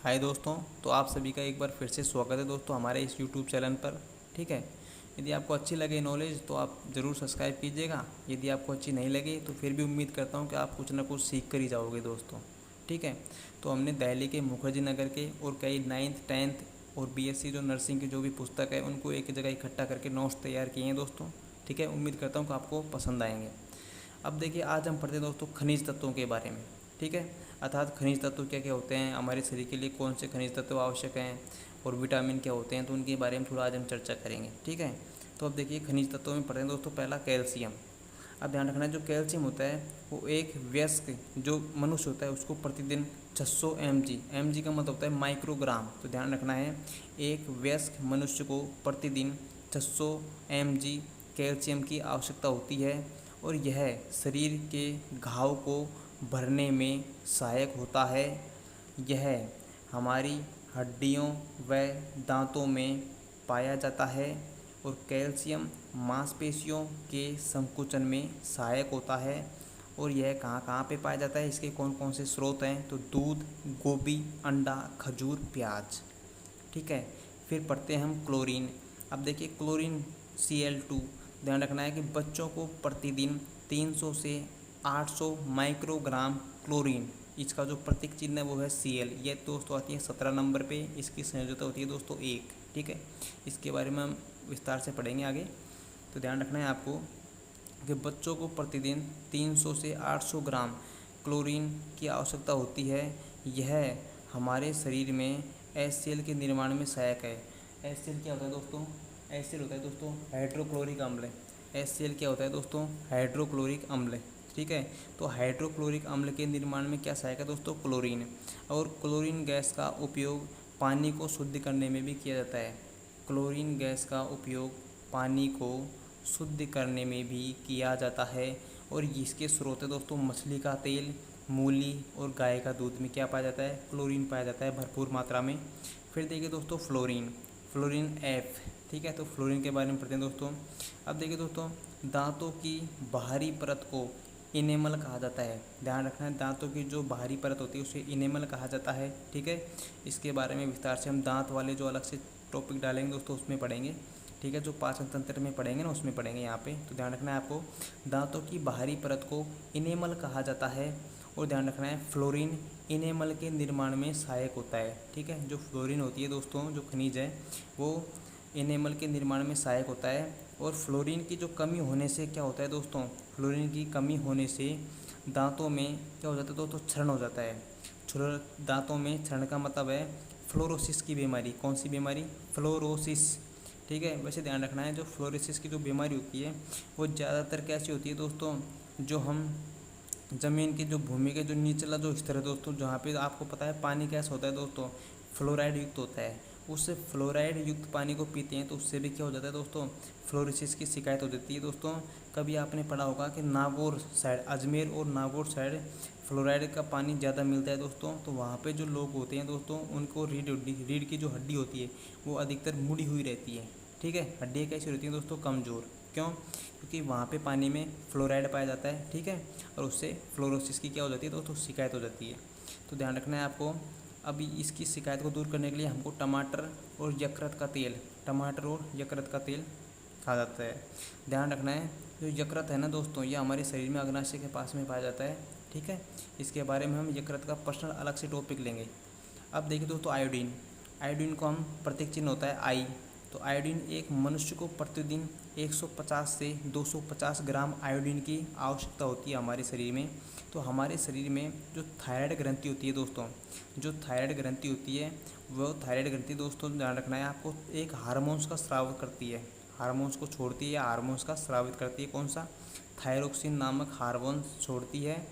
हाय दोस्तों। तो आप सभी का एक बार फिर से स्वागत है दोस्तों हमारे इस यूट्यूब चैनल पर। ठीक है। यदि आपको अच्छी लगे नॉलेज तो आप ज़रूर सब्सक्राइब कीजिएगा। यदि आपको अच्छी नहीं लगी तो फिर भी उम्मीद करता हूँ कि आप कुछ ना कुछ सीख कर ही जाओगे दोस्तों। ठीक है। तो हमने दिल्ली के मुखर्जी नगर के और कई 9th 10th और बीएससी जो नर्सिंग की जो भी पुस्तक है उनको एक जगह इकट्ठा करके नोट्स तैयार किए हैं दोस्तों। ठीक है। उम्मीद करता हूँ कि आपको पसंद आएंगे। अब देखिए, आज हम पढ़ते हैं दोस्तों खनिज तत्वों के बारे में। ठीक है। अर्थात खनिज तत्व क्या क्या होते हैं, हमारे शरीर के लिए कौन से खनिज तत्व आवश्यक हैं और विटामिन क्या होते हैं, तो उनके बारे में थोड़ा आज हम चर्चा करेंगे। ठीक है। तो अब देखिए, खनिज तत्वों में पढ़ते हैं दोस्तों पहला कैल्शियम। अब ध्यान रखना है, जो कैल्शियम होता है वो एक वयस्क जो मनुष्य होता है उसको प्रतिदिन 600 mg का मतलब होता है माइक्रोग्राम। तो ध्यान रखना है, एक वयस्क मनुष्य को प्रतिदिन 600 mg कैल्शियम की आवश्यकता होती है और यह शरीर के घाव को भरने में सहायक होता है। यह हमारी हड्डियों व दांतों में पाया जाता है और कैल्शियम मांसपेशियों के संकुचन में सहायक होता है। और यह कहाँ कहाँ पे पाया जाता है, इसके कौन कौन से स्रोत हैं, तो दूध, गोभी, अंडा, खजूर, प्याज। ठीक है। फिर पढ़ते हैं हम क्लोरीन। अब देखिए, क्लोरीन Cl2। ध्यान रखना है कि बच्चों को प्रतिदिन 300 से 800 माइक्रोग्राम क्लोरीन, इसका जो प्रतीक चिन्ह है वो है Cl। ये दोस्तों आती है 17 नंबर पे। इसकी संयोजकता होती है दोस्तों 1। ठीक है। इसके बारे में हम विस्तार से पढ़ेंगे आगे। तो ध्यान रखना है आपको कि बच्चों को प्रतिदिन 300 से 800 ग्राम क्लोरीन की आवश्यकता होती है। यह हमारे शरीर में HCl के निर्माण में सहायक है। HCl क्या होता है दोस्तों? HCl होता है दोस्तों हाइड्रोक्लोरिक अम्ल। HCl क्या होता है दोस्तों? हाइड्रोक्लोरिक अम्ल। ठीक है। तो हाइड्रोक्लोरिक अम्ल के निर्माण में क्या सहायक है दोस्तों? क्लोरीन। और क्लोरीन गैस का उपयोग पानी को शुद्ध करने में भी किया जाता है। क्लोरीन गैस का उपयोग पानी को शुद्ध करने में भी किया जाता है। और इसके स्रोत है दोस्तों मछली का तेल, मूली और गाय का दूध में क्या पाया जाता है? क्लोरीन पाया जाता है भरपूर मात्रा में। फिर देखिए दोस्तों फ्लोरीन, फ्लोरीन F। ठीक है। तो फ्लोरीन के बारे में पढ़ते हैं दोस्तों। अब देखिए दोस्तों, दांतों की बाहरी परत को इनेमल कहा जाता है। ध्यान रखना है, दांतों की जो बाहरी परत होती है उसे इनेमल कहा जाता है। ठीक है। इसके बारे में विस्तार से हम दांत वाले जो अलग से टॉपिक डालेंगे दोस्तों उसमें पढ़ेंगे। ठीक है। जो पाचन तंत्र में पढ़ेंगे ना उसमें पढ़ेंगे यहाँ पे। तो ध्यान रखना है आपको, दांतों की बाहरी परत को इनेमल कहा जाता है। और ध्यान रखना है, फ्लोरीन इनेमल के निर्माण में सहायक होता है। ठीक है। जो फ्लोरीन होती है दोस्तों, जो खनिज है वो इनेमल के निर्माण में सहायक होता है। और फ्लोरीन की जो कमी होने से क्या होता है दोस्तों? फ्लोरीन की कमी होने से दांतों में क्या हो जाता है दोस्तों? क्षरण हो जाता है। दांतों में क्षरण का मतलब है फ्लोरोसिस की बीमारी। कौन सी बीमारी? फ्लोरोसिस। ठीक है। वैसे ध्यान रखना है, जो फ्लोरोसिस की जो बीमारी होती है वो ज़्यादातर कैसी होती है दोस्तों? जो हम ज़मीन की जो भूमि के जो निचला जो स्तर है दोस्तों, जहाँ पे आपको पता है पानी कैसा होता है दोस्तों? फ्लोराइड युक्त होता है। उस फ्लोराइड युक्त पानी को पीते हैं तो उससे भी क्या हो जाता है दोस्तों? फ्लोरोसिस की शिकायत हो जाती है दोस्तों। कभी आपने पढ़ा होगा कि नागौर साइड, अजमेर और नागौर साइड फ्लोराइड का पानी ज़्यादा मिलता है दोस्तों। तो वहाँ पे जो लोग होते हैं दोस्तों उनको रीढ़ की जो हड्डी होती है वो अधिकतर मुड़ी हुई रहती है। ठीक है। हड्डियाँ कैसी होती हैं दोस्तों? कमज़ोर। क्यों? क्योंकि वहाँ पे पानी में फ्लोराइड पाया जाता है। ठीक है। और उससे फ्लोरोसिस की क्या हो जाती है दोस्तों? शिकायत हो जाती है। तो ध्यान रखना है आपको। अभी इसकी शिकायत को दूर करने के लिए हमको टमाटर और यकृत का तेल, टमाटर और यकृत का तेल खा जाता है। ध्यान रखना है, जो यकृत है ना दोस्तों ये हमारे शरीर में अग्नाशय के पास में पाया जाता है। ठीक है। इसके बारे में हम यकृत का पर्सनल अलग से टॉपिक लेंगे। अब देखिए दोस्तों आयोडीन। आयोडीन को हम प्रतीक चिन्ह होता है आई। तो आयोडीन एक मनुष्य को प्रतिदिन 150 से 250 ग्राम आयोडीन की आवश्यकता होती है हमारे शरीर में। तो हमारे शरीर में जो थायराइड ग्रंथि होती है दोस्तों, जो थायराइड ग्रंथि होती है वो थायराइड ग्रंथि दोस्तों ध्यान रखना है आपको, एक हार्मोन्स का स्राव करती है। हार्मोन्स को छोड़ती है या हार्मोन्स का स्रावित करती है। कौन सा? थायरोक्सिन नामक हार्मोन छोड़ती है।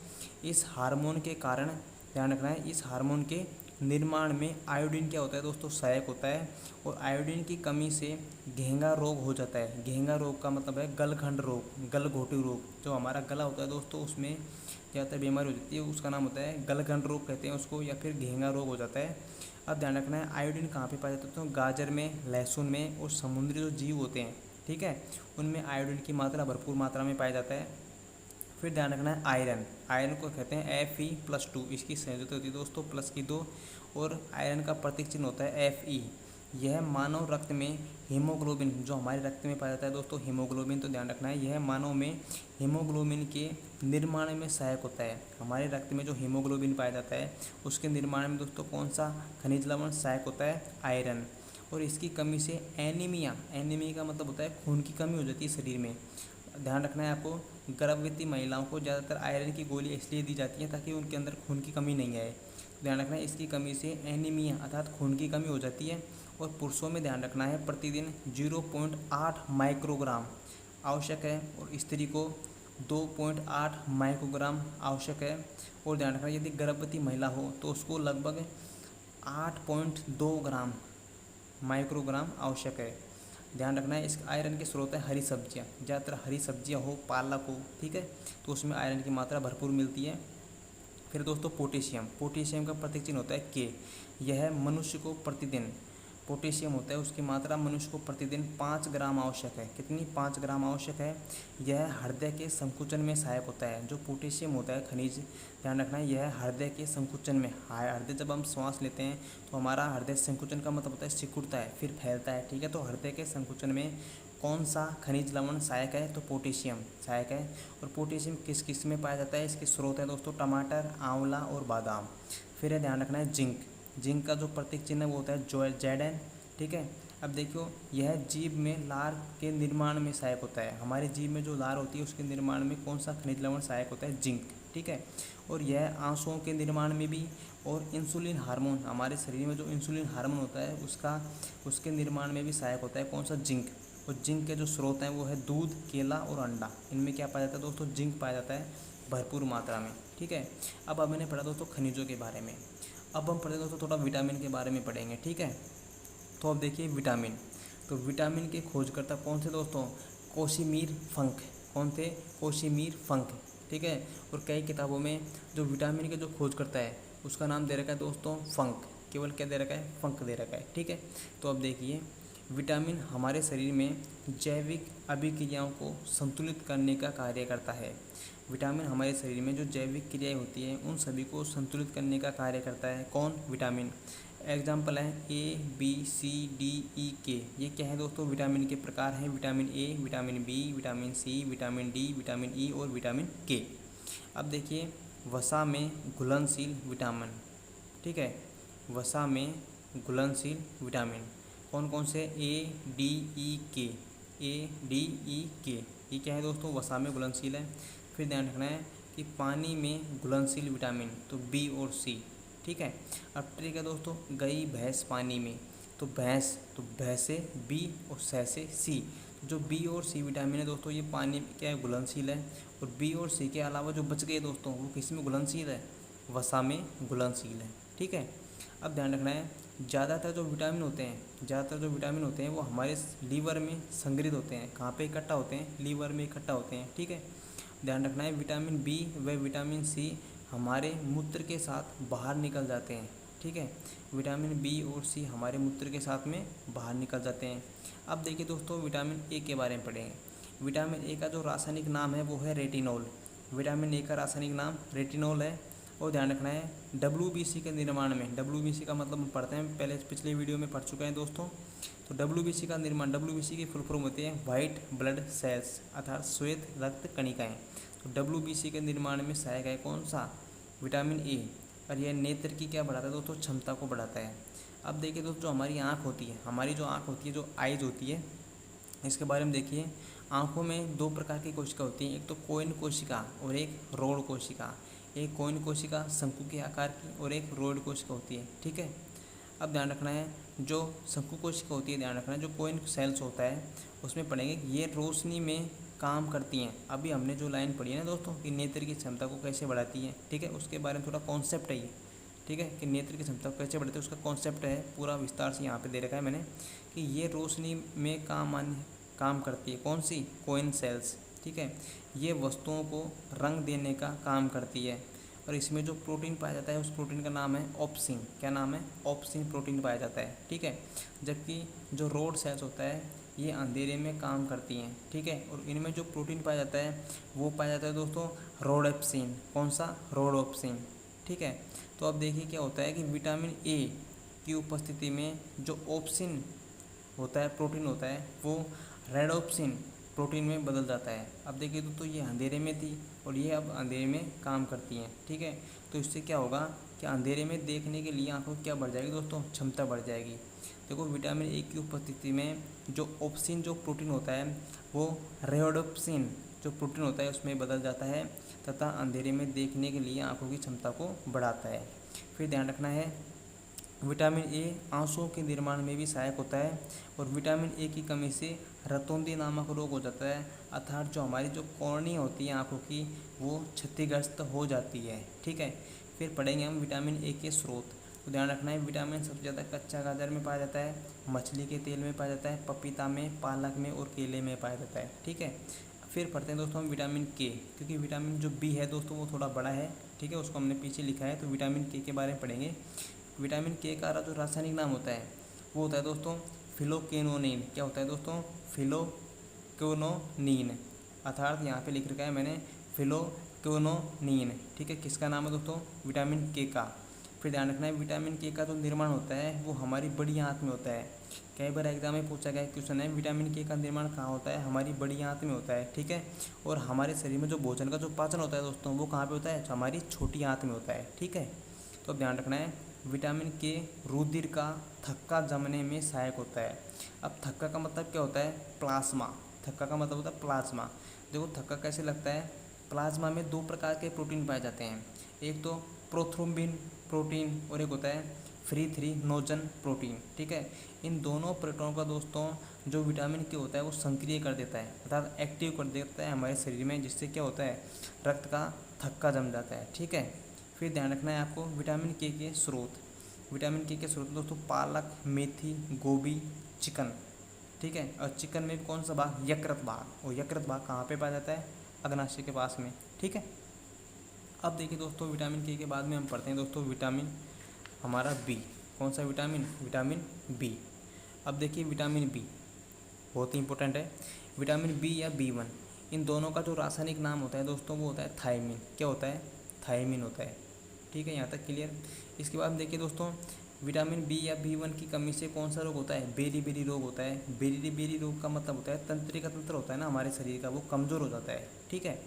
इस हार्मोन के कारण ध्यान रखना है, इस हार्मोन के निर्माण में आयोडीन क्या होता है दोस्तों? सहायक होता है। और आयोडीन की कमी से घेंगा रोग हो जाता है। घेंगा रोग का मतलब है गलखंड रोग, गलघोटू रोग। जो हमारा गला होता है दोस्तों उसमें ज़्यादातर बीमारी हो जाती है, उसका नाम होता है गलखंड रोग कहते हैं उसको, या फिर घेंगा रोग हो जाता है। अब ध्यान रखना है, आयोडीन कहाँ पे पाया जाता है? तो गाजर में, लहसुन में और समुद्री जो जीव होते हैं, ठीक है, उनमें आयोडीन की मात्रा भरपूर मात्रा में पाया जाता है। फिर ध्यान रखना है आयरन, आयरन को कहते हैं Fe+2, इसकी संयुजता होती है दोस्तों प्लस की 2, और आयरन का प्रतीक चिन्ह होता है Fe। यह मानव रक्त में हीमोग्लोबिन, जो हमारे रक्त में पाया जाता है दोस्तों हीमोग्लोबिन, तो ध्यान रखना है यह मानव में हीमोग्लोबिन के निर्माण में सहायक होता है। हमारे रक्त में जो हीमोग्लोबिन पाया जाता है उसके निर्माण में दोस्तों कौन सा खनिज लवण सहायक होता है? आयरन। और इसकी कमी से एनीमिया, एनीमिया का मतलब होता है खून की कमी हो जाती है शरीर में। ध्यान रखना है आपको, गर्भवती महिलाओं को ज़्यादातर आयरन की गोली इसलिए दी जाती है ताकि उनके अंदर खून की कमी नहीं आए। ध्यान रखना है इसकी कमी से एनीमिया अर्थात खून की कमी हो जाती है। और पुरुषों में ध्यान रखना है प्रतिदिन 0.8 माइक्रोग्राम आवश्यक है, और स्त्री को 2.8 माइक्रोग्राम आवश्यक है। और ध्यान रखना यदि गर्भवती महिला हो तो उसको लगभग 8.2 ग्राम माइक्रोग्राम आवश्यक है। ध्यान रखना है इस आयरन के स्रोत है हरी सब्जियाँ, ज़्यादातर हरी सब्जियाँ हो, पालक हो, ठीक है, तो उसमें आयरन की मात्रा भरपूर मिलती है। फिर दोस्तों पोटेशियम, पोटेशियम का प्रतीक चिन्ह होता है के। यह मनुष्य को प्रतिदिन, पोटेशियम होता है उसकी मात्रा मनुष्य को प्रतिदिन 5 ग्राम आवश्यक है। कितनी? 5 ग्राम आवश्यक है। यह हृदय के संकुचन में सहायक होता है। जो पोटेशियम होता है खनिज, ध्यान रखना है यह हृदय के संकुचन में, हृदय जब हम श्वास लेते हैं तो हमारा हृदय संकुचन का मतलब होता है सिकुड़ता है फिर फैलता है, ठीक है, तो हृदय के संकुचन में कौन सा खनिज लवण सहायक है? तो पोटेशियम सहायक है। और पोटेशियम किस किस में पाया जाता है? इसके स्रोत है दोस्तों टमाटर, आंवला और बादाम। फिर है ध्यान रखना है जिंक, जिंक का जो प्रतीक चिन्ह है वो होता है Zn, ठीक है। अब देखो यह जीभ में लार के निर्माण में सहायक होता है। हमारे जीभ में जो लार होती है उसके निर्माण में कौन सा खनिज लवण सहायक होता है? जिंक, ठीक है। और यह आंसुओं के निर्माण में भी, और इंसुलिन हार्मोन, हमारे शरीर में जो इंसुलिन हार्मोन होता है उसके निर्माण में भी सहायक होता है कौन सा? जिंक। और जिंक के जो स्रोत हैं वो है दूध, केला और अंडा। इनमें क्या पाया जाता है दोस्तों? जिंक पाया जाता है भरपूर मात्रा में, ठीक है। अब मैंने पढ़ा दोस्तों खनिजों के बारे में। अब हम पढ़े दोस्तों थोड़ा विटामिन के बारे में पढ़ेंगे, ठीक है। तो अब देखिए विटामिन, तो विटामिन के खोजकर्ता कौन थे दोस्तों? कोशिमीर फंक। कौन थे? कोशिमीर फंक, ठीक है। और कई किताबों में जो विटामिन के जो खोजकर्ता है उसका नाम दे रखा है दोस्तों फंक, केवल क्या दे रखा है? फंक दे रखा है, ठीक है। तो अब देखिए विटामिन हमारे शरीर में जैविक अभिक्रियाओं को संतुलित करने का कार्य करता है। विटामिन हमारे शरीर में जो जैविक क्रियाएं होती हैं उन सभी को संतुलित करने का कार्य करता है। कौन? विटामिन। एग्जाम्पल है ABCDEK, ये क्या है दोस्तों? विटामिन के प्रकार हैं, vitamin A, vitamin B, vitamin C, vitamin D, vitamin E और विटामिन के। अब देखिए वसा में घुलनशील विटामिन, ठीक है, वसा में घुलनशील विटामिन कौन कौन से? ADEK, ADEK, ये क्या है दोस्तों? वसा में घुलनशील है। फिर ध्यान रखना है कि पानी में घुलनशील विटामिन तो B और C, ठीक है। अब ट्रिक है दोस्तों, गई भैंस पानी में, तो भैंस से B और से C। जो B और C विटामिन है दोस्तों ये पानी में क्या है? घुलनशील है। और B और C के अलावा जो बच गए दोस्तों वो किस में घुलनशील है? वसा में घुलनशील है, ठीक है। अब ध्यान रखना है ज़्यादातर जो विटामिन होते हैं वो हमारे लीवर में संग्रहित होते हैं। कहाँ पे इकट्ठा होते हैं? लीवर में इकट्ठा होते हैं, ठीक है। ध्यान रखना है विटामिन B व विटामिन C हमारे मूत्र के साथ बाहर निकल जाते हैं, ठीक है। विटामिन B और C हमारे मूत्र के साथ में बाहर निकल जाते हैं। अब देखिए दोस्तों विटामिन A के बारे में पढ़ेंगे। विटामिन A का जो रासायनिक नाम है वो है रेटिनॉल। विटामिन A का रासायनिक नाम रेटिनॉल है। और ध्यान रखना है WBC के निर्माण में, WBC का मतलब हम पढ़ते हैं पहले पिछले वीडियो में पढ़ चुके हैं दोस्तों। तो WBC का निर्माण, WBC की फुल फॉर्म होती है वाइट ब्लड सेल्स अर्थात श्वेत रक्त कणिकाएँ। तो WBC के निर्माण में सहायक है कौन सा? Vitamin A। और यह नेत्र की क्या बढ़ाता है दोस्तों? क्षमता को बढ़ाता है। अब देखिए दोस्तों जो हमारी आँख होती है, जो आइज होती है, इसके बारे में देखिए। आँखों में दो प्रकार की कोशिका होती हैं, एक तो कोइन कोशिका और एक रोड कोशिका। एक कोइन कोशिका शंकु के आकार की और एक रोड कोशिका होती है, ठीक है। अब ध्यान रखना है जो शंकु कोशिका होती है, ध्यान रखना है जो कोइन सेल्स होता है उसमें पढ़ेंगे कि ये रोशनी में काम करती हैं। अभी हमने जो लाइन पढ़ी है ना दोस्तों कि नेत्र की क्षमता को कैसे बढ़ाती है, ठीक है, उसके बारे में थोड़ा कॉन्सेप्ट है ये, ठीक है, कि नेत्र की क्षमता को कैसे बढ़ाती है उसका कॉन्सेप्ट है, पूरा विस्तार से यहाँ पे दे रखा है मैंने कि ये रोशनी में काम करती है। कौन सी? कोइन सेल्स, ठीक है। ये वस्तुओं को रंग देने का काम करती है। और इसमें जो प्रोटीन पाया जाता है उस प्रोटीन का नाम है ऑप्सिन। क्या नाम है? ऑप्सिन प्रोटीन पाया जाता है, ठीक है। जबकि जो रोड सेल्स होता है ये अंधेरे में काम करती हैं, ठीक है। और इनमें जो प्रोटीन पाया जाता है वो पाया जाता है दोस्तों रोडोप्सिन। कौन सा? रोडोप्सिन। ठीक है। तो अब देखिए क्या होता है कि विटामिन ए की उपस्थिति में जो ऑप्सिन होता है, प्रोटीन होता है, वो रेडोप्सिन प्रोटीन में बदल जाता है। अब देखिए तो ये अंधेरे में थी और ये अब अंधेरे में काम करती हैं। ठीक है। तो इससे क्या होगा कि अंधेरे में देखने के लिए आंखों की क्या बढ़ जाएगी दोस्तों? क्षमता बढ़ जाएगी। देखो विटामिन ए की उपस्थिति में जो ऑप्सिन जो प्रोटीन होता है वो रेडोप्सिन जो प्रोटीन होता है उसमें बदल जाता है तथा अंधेरे में देखने के लिए आंखों की क्षमता को बढ़ाता है। फिर ध्यान रखना है विटामिन ए आंसुओं के निर्माण में भी सहायक होता है और विटामिन ए की कमी से रतौंधी नामक रोग हो जाता है, अर्थात जो हमारी जो कॉर्निया होती है आंखों की वो क्षतिग्रस्त हो जाती है। ठीक है। फिर पढ़ेंगे हम विटामिन ए के स्रोत। तो ध्यान रखना है विटामिन सबसे ज़्यादा कच्चा गाजर में पाया जाता है, मछली के तेल में पाया जाता है, पपीता में, पालक में और केले में पाया जाता है। ठीक है। फिर पढ़ते हैं दोस्तों हम विटामिन के, क्योंकि विटामिन जो बी है दोस्तों वो थोड़ा बड़ा है। ठीक है, उसको हमने पीछे लिखा है। तो विटामिन के बारे में पढ़ेंगे। विटामिन के का जो रासायनिक नाम होता है वो होता है दोस्तों फिलोक्विनोनिन। क्या होता है दोस्तों? फिलोक्विनोनिन, अर्थात यहाँ पे लिख रखा है मैंने फिलोक्विनोनिन। ठीक है, किसका नाम है दोस्तों? विटामिन के का। फिर ध्यान रखना है विटामिन के का जो निर्माण होता है वो हमारी बड़ी आंत में होता है। कई बार एग्जाम में पूछा गया क्वेश्चन है विटामिन के का निर्माण कहाँ होता है? हमारी बड़ी आंत में होता है। ठीक है। और हमारे शरीर में जो भोजन का जो पाचन होता है दोस्तों वो कहाँ पे होता है? हमारी छोटी आंत में होता है। ठीक है। तो अब ध्यान रखना है विटामिन के रुधिर का थक्का जमने में सहायक होता है। अब थक्का का मतलब क्या होता है? प्लाज्मा। थक्का का मतलब होता है प्लाज्मा। देखो थक्का कैसे लगता है? प्लाज्मा में दो प्रकार के प्रोटीन पाए जाते हैं, एक तो प्रोथ्रोम्बिन प्रोटीन और एक होता है फ्री थ्री नोजन प्रोटीन। ठीक है। इन दोनों प्रोटीनों का दोस्तों जो विटामिन के होता है वो सक्रिय कर देता है, अर्थात एक्टिव कर देता है हमारे शरीर में, जिससे क्या होता है रक्त का थक्का जम जाता है। ठीक है। फिर ध्यान रखना है आपको विटामिन के स्रोत। विटामिन के स्रोत दोस्तों पालक, मेथी, गोभी, चिकन। ठीक है। और चिकन में भी कौन सा भाग? यकृत भाग। और यकृत भाग कहाँ पे पाया जाता है? अग्नाशय के पास में। ठीक है। अब देखिए दोस्तों विटामिन के बाद में हम पढ़ते हैं दोस्तों विटामिन हमारा बी। कौन सा विटामिन? Vitamin B. अब देखिए विटामिन बी बहुत ही इंपॉर्टेंट है। विटामिन बी या B1 इन दोनों का जो रासायनिक नाम होता है दोस्तों वो होता है थायमिन। क्या होता है? थायमिन होता है। ठीक है, यहाँ तक क्लियर। इसके बाद देखिए दोस्तों विटामिन बी या B1 की कमी से कौन सा रोग होता है? बेरी रोग होता है। बेरी रोग का मतलब होता है तंत्रिका तंत्र होता है ना हमारे शरीर का, वो कमज़ोर हो जाता है। ठीक है।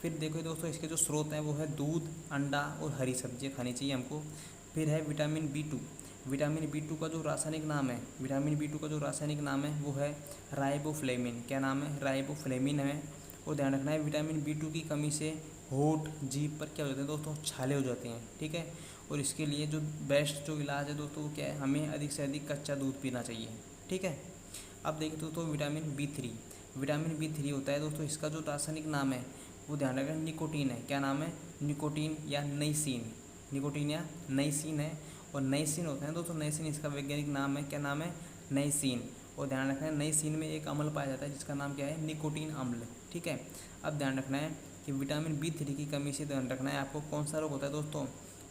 फिर देखो दोस्तों इसके जो स्रोत हैं वो है दूध, अंडा और हरी सब्जियाँ खानी चाहिए हमको। फिर है विटामिन B2। विटामिन B2 का जो रासायनिक नाम है, विटामिन B2 का जो रासायनिक नाम है वो है राइबोफ्लेविन। क्या नाम है? राइबोफ्लेविन है। और ध्यान रखना है विटामिन B2 की कमी से होंठ, जीभ पर क्या हो जाते हैं दोस्तों? छाले हो जाते हैं। ठीक है। और इसके लिए जो बेस्ट जो इलाज है दोस्तों वो क्या है? हमें अधिक से अधिक कच्चा दूध पीना चाहिए। ठीक है। अब देखिए दोस्तों विटामिन B3। विटामिन B3 होता है दोस्तों, इसका जो रासायनिक नाम है वो ध्यान रखें निकोटीन है। क्या नाम है? निकोटीन या नाइसिन। निकोटीन या नाइसिन है। और नाइसिन होता है दोस्तों, नाइसिन इसका वैज्ञानिक नाम है। क्या नाम है? नाइसिन। और ध्यान रखना है नाइसिन में एक अम्ल पाया जाता है जिसका नाम क्या है? निकोटीन अम्ल। ठीक है। अब ध्यान रखना है कि विटामिन B3 की कमी से ध्यान रखना है आपको कौन सा रोग होता है दोस्तों?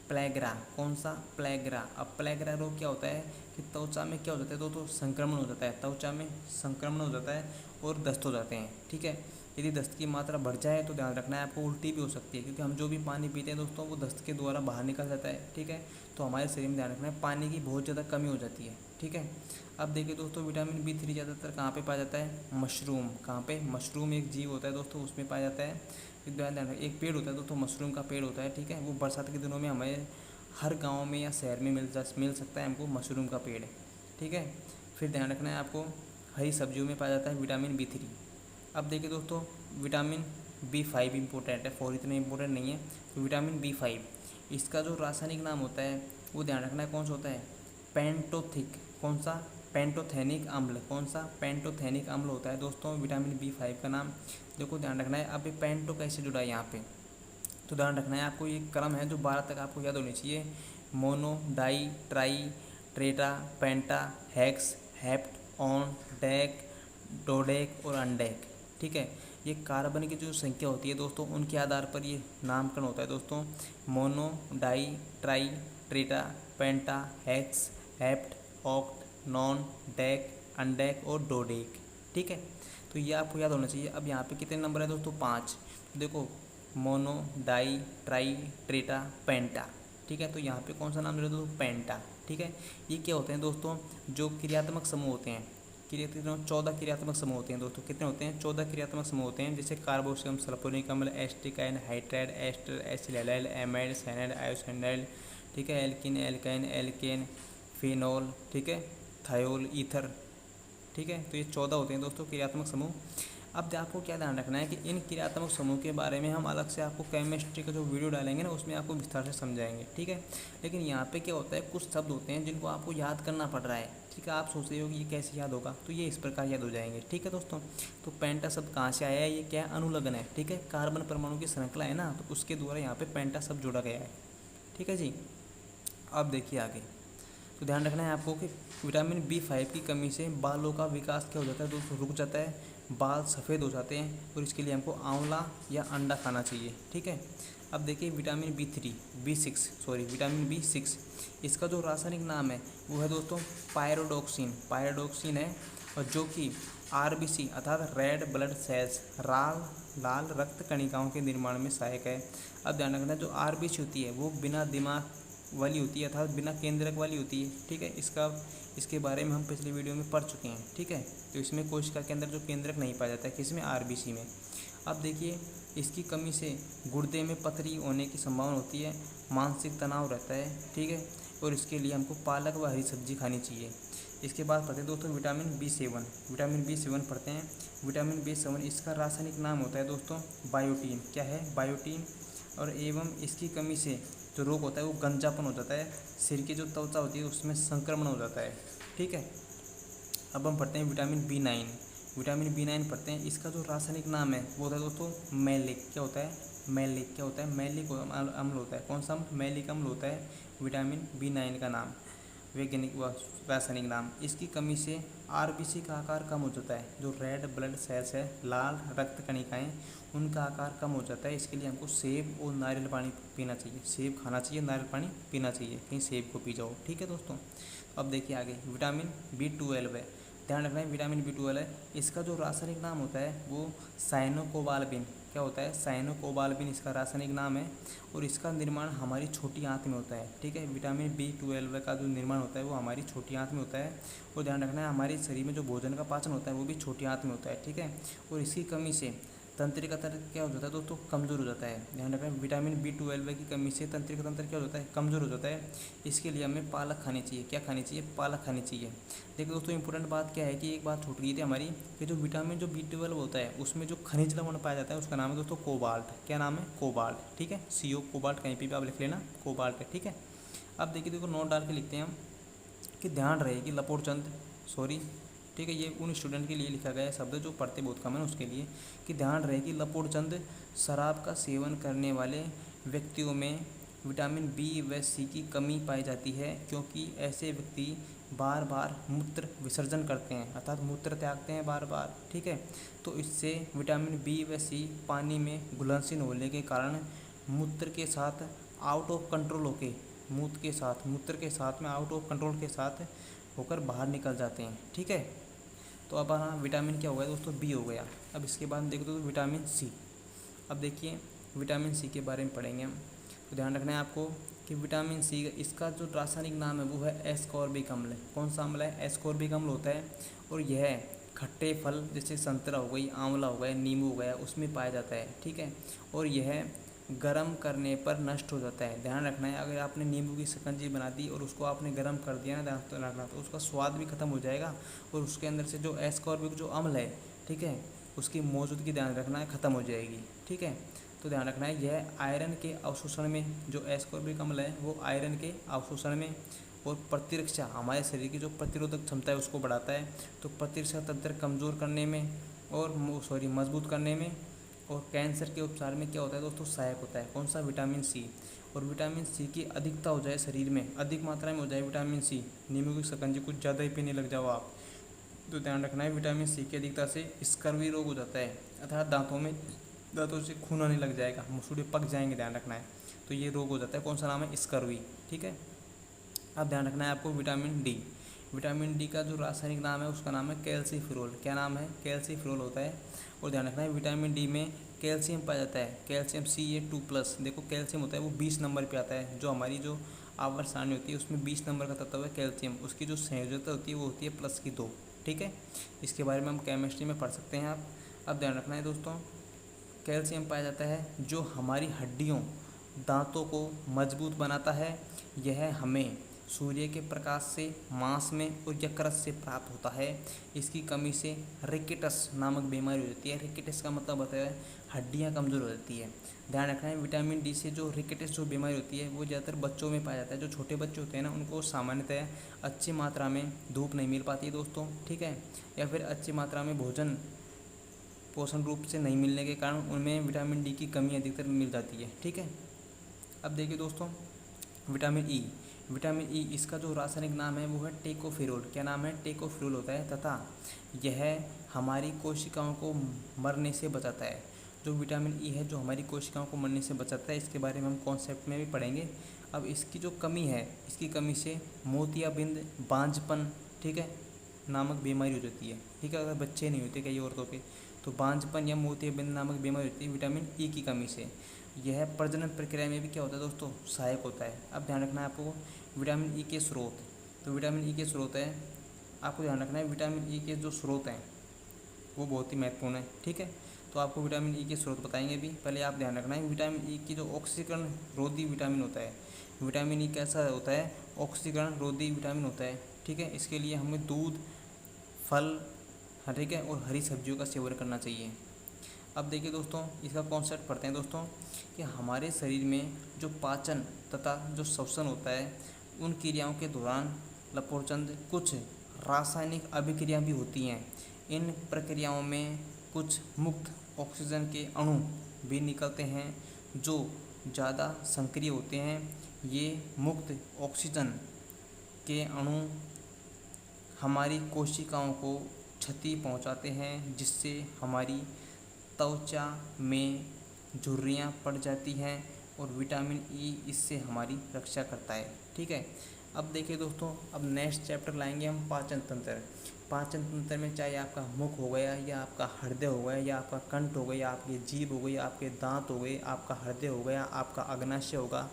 प्लेग्रा। कौन सा? प्लेग्रा। अब प्लेग्रा रोग क्या होता है कि त्वचा में क्या हो जाता है दोस्तों? संक्रमण हो जाता है। त्वचा में संक्रमण हो जाता है और दस्त हो जाते हैं। ठीक है। यदि दस्त की मात्रा बढ़ जाए तो ध्यान रखना है आपको उल्टी भी हो सकती है, क्योंकि हम जो भी पानी पीते हैं दोस्तों वो दस्त के द्वारा बाहर निकल जाता है। ठीक है। तो हमारे शरीर में ध्यान रखना है पानी की बहुत ज़्यादा कमी हो जाती है। ठीक है। अब देखिए दोस्तों विटामिन B3 ज़्यादातर कहाँ पे पाया जाता है? मशरूम। कहाँ पे? मशरूम एक जीव होता है दोस्तों उसमें पाया जाता है। एक पेड़ होता है दोस्तों, मशरूम का पेड़ होता है। ठीक है। वो बरसात के दिनों में हमें हर गांव में या शहर में मिल सकता है हमको मशरूम का पेड़। ठीक है। फिर ध्यान रखना है आपको हरी सब्जियों में पाया जाता है विटामिन B3। अब देखिए दोस्तों विटामिन B5 इंपॉर्टेंट है, फॉर इतना इंपॉर्टेंट नहीं है। तो विटामिन B5 इसका जो रासायनिक नाम होता है वो ध्यान रखना है कौन सा होता है? पेंटोथिक। कौन सा? पेंटोथेनिक अम्ल। कौन सा? पेंटोथेनिक अम्ल होता है दोस्तों विटामिन B5 का नाम। देखो ध्यान रखना है। अब ये पेंटो कैसे जुड़ा है यहाँ पे, तो ध्यान रखना है आपको ये क्रम है जो 12 तक आपको याद होनी चाहिए। Mono, di, tri, tetra, penta, hex, hept, ऑन, डेक, डोडेक और अनडेक। ठीक है। ये कार्बन की जो संख्या होती है दोस्तों उनके आधार पर ये नामकरण होता है दोस्तों। Mono, di, tri, tetra, penta, hex, hept, oct, non, dec, undec और डोडेक। ठीक है। तो ये आपको याद होना चाहिए। अब यहाँ पे कितने नंबर है दोस्तों? 5। देखो मोनो, डाई, ट्राई, ट्रेटा, पेंटा। ठीक है, तो यहाँ पे कौन सा नाम ले रहे हो दोस्तों? पेंटा। ठीक है, ये क्या होते हैं दोस्तों? जो क्रियात्मक समूह होते हैं, 14 क्रियात्मक समूह होते हैं दोस्तों। कितने होते हैं? 14 क्रियात्मक समूह होते हैं, जैसे कार्बोक्सिलम, सल्फोनिक अम्ल, acetic acid, hydride, ester, acetyl, amide, cyanide, isocyanide. ठीक है, एल्किन, एल्काइन, एल्केन, फिनोल, ठीक है, थायोल, ईथर। ठीक है, तो ये 14 होते हैं दोस्तों क्रियात्मक समूह। अब आपको क्या ध्यान रखना है कि इन क्रियात्मक समूह के बारे में हम अलग से आपको केमिस्ट्री का जो वीडियो डालेंगे ना, उसमें आपको विस्तार से समझाएंगे। ठीक है, लेकिन यहाँ पे क्या होता है, कुछ शब्द होते हैं जिनको आपको याद करना पड़ रहा है। ठीक है, आप सोच रहे हो कि ये कैसे याद होगा, तो ये इस प्रकार याद हो जाएंगे। ठीक है दोस्तों, तो पेंटा शब्द कहाँ से आया है? ये क्या है? अनुलग्न है। ठीक है, कार्बन परमाणु की श्रृंखला है ना, तो उसके द्वारा यहाँ पे पेंटा शब्द जोड़ा गया है। ठीक है जी, अब देखिए आगे। तो ध्यान रखना है आपको कि विटामिन B5 की कमी से बालों का विकास क्या हो जाता है दोस्तों? रुक जाता है, बाल सफ़ेद हो जाते हैं, और इसके लिए हमको आंवला या अंडा खाना चाहिए। ठीक है, अब देखिए विटामिन विटामिन B6, इसका जो रासायनिक नाम है वो है दोस्तों पायरोडोक्सिन। पायरोडोक्सिन है, और जो कि RBC अर्थात रेड ब्लड सेल्स, लाल रक्त कणिकाओं के निर्माण में सहायक है। अब ध्यान रखना, जो RBC होती है वो बिना दिमाग वाली होती है, अर्थात बिना केंद्रक वाली होती है। ठीक है, इसके बारे में हम पिछले वीडियो में पढ़ चुके हैं। ठीक है, तो इसमें कोशिका के अंदर जो केंद्रक नहीं पाया जाता है, किसमें? RBC में। अब देखिए, इसकी कमी से गुर्दे में पथरी होने की संभावना होती है, मानसिक तनाव रहता है। ठीक है, और इसके लिए हमको पालक व हरी सब्जी खानी चाहिए। इसके बाद पढ़ते हैं दोस्तों विटामिन B7 पढ़ते हैं। विटामिन B7 इसका रासायनिक नाम होता है दोस्तों बायोटीन। क्या है? बायोटीन। और एवं इसकी कमी से जो रोग होता है वो गंजापन हो जाता है, सिर की जो त्वचा होती है उसमें संक्रमण हो जाता है। ठीक है, अब हम पढ़ते हैं विटामिन B9 पढ़ते हैं। इसका जो रासायनिक नाम है वो होता है दोस्तों मैलिक। क्या होता है? मैलिक अम्ल होता है। कौन सा अम्ल? मैलिक अम्ल होता है विटामिन B9 का नाम, वैज्ञानिक व रासायनिक नाम। इसकी कमी से RBC का आकार कम हो जाता है, जो रेड ब्लड सेल्स है, लाल रक्त कणिकाएँ, उनका आकार कम हो जाता है। इसके लिए हमको सेब और नारियल पानी पीना चाहिए। सेब खाना चाहिए, नारियल पानी पीना चाहिए, कहीं सेब को पी जाओ। ठीक है दोस्तों, अब देखिए आगे विटामिन B12 है। ध्यान रखना है, विटामिन B12 है, इसका जो रासायनिक नाम होता है वो साइनोकोबाल्बिन। क्या होता है? साइनोकोबाल्बिन इसका रासायनिक नाम है, और इसका निर्माण हमारी छोटी आंत में होता है। ठीक है, विटामिन B12 का जो निर्माण होता है वो हमारी छोटी आंत में होता है। और ध्यान रखना है, हमारे शरीर में जो भोजन का पाचन होता है वो भी छोटी आंत में होता है। ठीक है, और इसकी कमी से तंत्रिका तंत्र क्या हो जाता है दोस्तों? कमज़ोर हो जाता है। ध्यान रखें, विटामिन B12 की कमी से तंत्रिका तंत्र क्या हो जाता है? कमज़ोर हो जाता है। इसके लिए हमें पालक खानी चाहिए। क्या खानी चाहिए? पालक खानी चाहिए। देखो दोस्तों, इंपॉर्टेंट बात क्या है कि एक बात छूट गई थी हमारी, कि जो विटामिन जो B12 होता है उसमें जो खनिज लवण पाया जाता है उसका नाम है दोस्तों कोबाल्ट। क्या नाम है? कोबाल्ट। ठीक है, CO कोबाल्ट, कहीं पर भी आप लिख लेना, कोबाल्ट है। ठीक है, अब देखो नोट डाल के लिखते हैं हम कि ध्यान रहे कि ठीक है, ये उन स्टूडेंट के लिए लिखा गया शब्द जो पढ़ते बहुत कम है उसके लिए, कि ध्यान रहे कि लपोड़चंद शराब का सेवन करने वाले व्यक्तियों में विटामिन B व C की कमी पाई जाती है, क्योंकि ऐसे व्यक्ति बार बार मूत्र विसर्जन करते हैं, अर्थात मूत्र त्यागते हैं बार बार। ठीक है, तो इससे विटामिन B व C पानी में घुलनशील होने के कारण मूत्र के साथ आउट ऑफ कंट्रोल होके मूत्र के साथ में आउट ऑफ कंट्रोल के साथ होकर बाहर निकल जाते हैं। ठीक है, तो अब हाँ, विटामिन क्या हो गया दोस्तों? B हो गया। अब इसके बाद देख दो विटामिन C। अब देखिए विटामिन C के बारे में पढ़ेंगे हम। तो ध्यान रखना है आपको कि विटामिन C इसका जो रासायनिक नाम है वो है एस्कॉर्बिक अम्ल। कौन सा अम्ल है? एस्कॉर्बिक अम्ल होता है, और यह खट्टे फल जैसे संतरा हो गई, आंवला हो गया, नींबू हो गया, उसमें पाया जाता है। ठीक है, और यह गर्म करने पर नष्ट हो जाता है। ध्यान रखना है, अगर आपने नींबू की शिकंजी बना दी और उसको आपने गर्म कर दिया ना, ध्यान रखना, तो उसका स्वाद भी खत्म हो जाएगा, और उसके अंदर से जो एस्कॉर्बिक जो अम्ल है, ठीक है, उसकी मौजूदगी ध्यान रखना है खत्म हो जाएगी। ठीक है, तो ध्यान रखना है, यह आयरन के अवशोषण में, जो एस्कॉर्बिक अम्ल है वो आयरन के अवशोषण में और प्रतिरक्षा, हमारे शरीर की जो प्रतिरोधक क्षमता है उसको बढ़ाता है, तो प्रतिरक्षा तंत्र कमज़ोर करने में और मजबूत करने में, और कैंसर के उपचार में क्या होता है दोस्तों? सहायक होता है। कौन सा? Vitamin C। और विटामिन C की अधिकता हो जाए शरीर में, अधिक मात्रा में हो जाए विटामिन C, नींबू की शिकंजी कुछ ज़्यादा ही पीने लग जाओ आप, तो ध्यान रखना है विटामिन C की अधिकता से स्कर्वी रोग हो जाता है, अर्थात दांतों से खून आने लग जाएगा, मसूड़े पक जाएंगे, ध्यान रखना है, तो ये रोग हो जाता है। कौन सा नाम है? स्कर्वी। ठीक है, अब ध्यान रखना है आपको विटामिन D का जो रासायनिक नाम है उसका नाम है कैल्सीफेरोल। क्या नाम है? कैल्सीफेरोल होता है। और ध्यान रखना है विटामिन D में कैल्शियम पाया जाता है, कैल्शियम Ca2+। देखो कैल्शियम होता है वो 20 नंबर पे आता है, जो हमारी जो आवर्त सारणी होती है उसमें 20 नंबर का तत्व है कैल्शियम। उसकी जो संयोजकता होती है वो होती है +2। ठीक है, इसके बारे में हम केमिस्ट्री में पढ़ सकते हैं आप। अब ध्यान रखना है दोस्तों, कैल्शियम पाया जाता है जो हमारी हड्डियों, दांतों को मजबूत बनाता है। यह हमें सूर्य के प्रकाश से, मांस में और यकृत से प्राप्त होता है। इसकी कमी से रिकेटस नामक बीमारी हो जाती है। रिकेटस का मतलब होता है हड्डियां कमज़ोर हो जाती है। ध्यान रखना है, विटामिन डी से जो रिकेटस जो बीमारी होती है वो ज़्यादातर बच्चों में पाया जाता है। जो छोटे बच्चे होते हैं ना, उनको सामान्यतः अच्छी मात्रा में धूप नहीं मिल पाती है दोस्तों, ठीक है, या फिर अच्छी मात्रा में भोजन पोषण रूप से नहीं मिलने के कारण उनमें विटामिन डी की कमी अधिकतर मिल जाती है। ठीक है, अब देखिए दोस्तों, विटामिन ई इसका जो रासायनिक नाम है वो है टेकोफेरोल। क्या नाम है? टेकोफेरोल होता है, तथा यह हमारी कोशिकाओं को मरने से बचाता है। जो विटामिन ई है जो हमारी कोशिकाओं को मरने से बचाता है, इसके बारे में हम कॉन्सेप्ट में भी पढ़ेंगे। अब इसकी जो कमी है, इसकी कमी से मोतियाबिंद, बांझपन, ठीक है, नामक बीमारी हो जाती है। ठीक है, अगर बच्चे नहीं होते कई औरतों के, तो बांझपन या मोतियाबिंद नामक बीमारी होती है विटामिन ई की कमी से। यह प्रजनन प्रक्रिया में भी क्या होता है दोस्तों? सहायक होता है। अब ध्यान रखना है आपको विटामिन ई के स्रोत। तो विटामिन ई के स्रोत है, आपको ध्यान रखना है विटामिन ई के जो स्रोत हैं वो बहुत ही महत्वपूर्ण है। ठीक है, तो आपको विटामिन ई के स्रोत बताएंगे भी। पहले आप ध्यान रखना है विटामिन ई की जो ऑक्सीकरण रोधी विटामिन होता है। विटामिन ई कैसा होता है? ऑक्सीकरण रोधी विटामिन होता है। ठीक है, इसके लिए हमें दूध, फल, ठीक है, और हरी सब्जियों का सेवन करना चाहिए। अब देखिए दोस्तों, इसका कॉन्सेप्ट पढ़ते हैं दोस्तों कि हमारे शरीर में जो पाचन तथा जो श्वसन होता है, उन क्रियाओं के दौरान लपोरचंद कुछ रासायनिक अभिक्रिया भी होती हैं। इन प्रक्रियाओं में कुछ मुक्त ऑक्सीजन के अणु भी निकलते हैं जो ज़्यादा सक्रिय होते हैं। ये मुक्त ऑक्सीजन के अणु हमारी कोशिकाओं को क्षति पहुंचाते हैं, जिससे हमारी त्वचा में झुर्रियाँ पड़ जाती हैं और विटामिन ई इससे हमारी रक्षा करता है। ठीक है, अब देखिए दोस्तों, अब नेक्स्ट चैप्टर लाएंगे हम पाचन तंत्र। पाचन तंत्र में चाहे आपका मुख हो गया, या आपका हृदय हो गया, या आपका कंठ हो गया, आपकी जीभ हो गई, आपके दांत हो गए, आपका हृदय हो गया, आपका अग्नाशय होगा,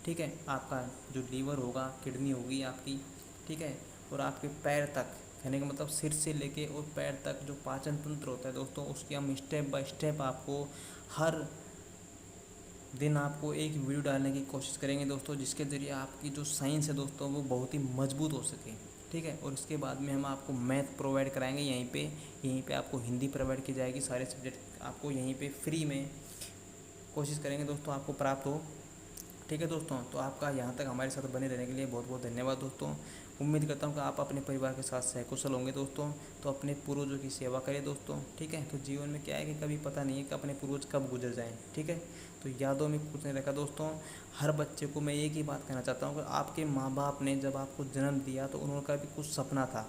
ठीक है, आपका जो लीवर होगा, किडनी होगी आपकी, ठीक है, और आपके पैर तक, कहने का मतलब सिर से लेके और पैर तक जो पाचन तंत्र होता है दोस्तों, उसकी हम स्टेप बाय स्टेप आपको हर दिन आपको एक वीडियो डालने की कोशिश करेंगे दोस्तों, जिसके ज़रिए आपकी जो साइंस है दोस्तों वो बहुत ही मजबूत हो सके। ठीक है, और इसके बाद में हम आपको मैथ प्रोवाइड कराएंगे यहीं पे आपको हिंदी प्रोवाइड की जाएगी। सारे सब्जेक्ट आपको यहीं पे फ्री में कोशिश करेंगे दोस्तों आपको प्राप्त हो। ठीक है दोस्तों, तो आपका यहाँ तक हमारे साथ बने रहने के लिए बहुत बहुत धन्यवाद दोस्तों। उम्मीद करता हूँ कि आप अपने परिवार के साथ सहकुशल होंगे दोस्तों। तो अपने पूर्वजों की सेवा करें दोस्तों। ठीक है, तो जीवन में क्या है कि कभी पता नहीं है कि अपने पूर्वज कब गुजर जाएं। ठीक है, तो यादों में कुछ नहीं रखा दोस्तों। हर बच्चे को मैं एक ही बात कहना चाहता हूँ कि आपके माँ बाप ने जब आपको जन्म दिया तो उनका भी कुछ सपना था,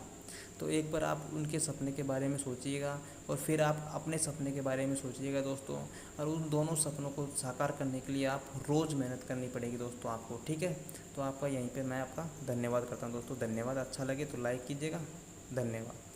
तो एक बार आप उनके सपने के बारे में सोचिएगा और फिर आप अपने सपने के बारे में सोचिएगा दोस्तों। और उन दोनों सपनों को साकार करने के लिए आप रोज़ मेहनत करनी पड़ेगी दोस्तों आपको। ठीक है, तो आपका यहीं पे मैं आपका धन्यवाद करता हूँ दोस्तों। धन्यवाद, अच्छा लगे तो लाइक कीजिएगा। धन्यवाद।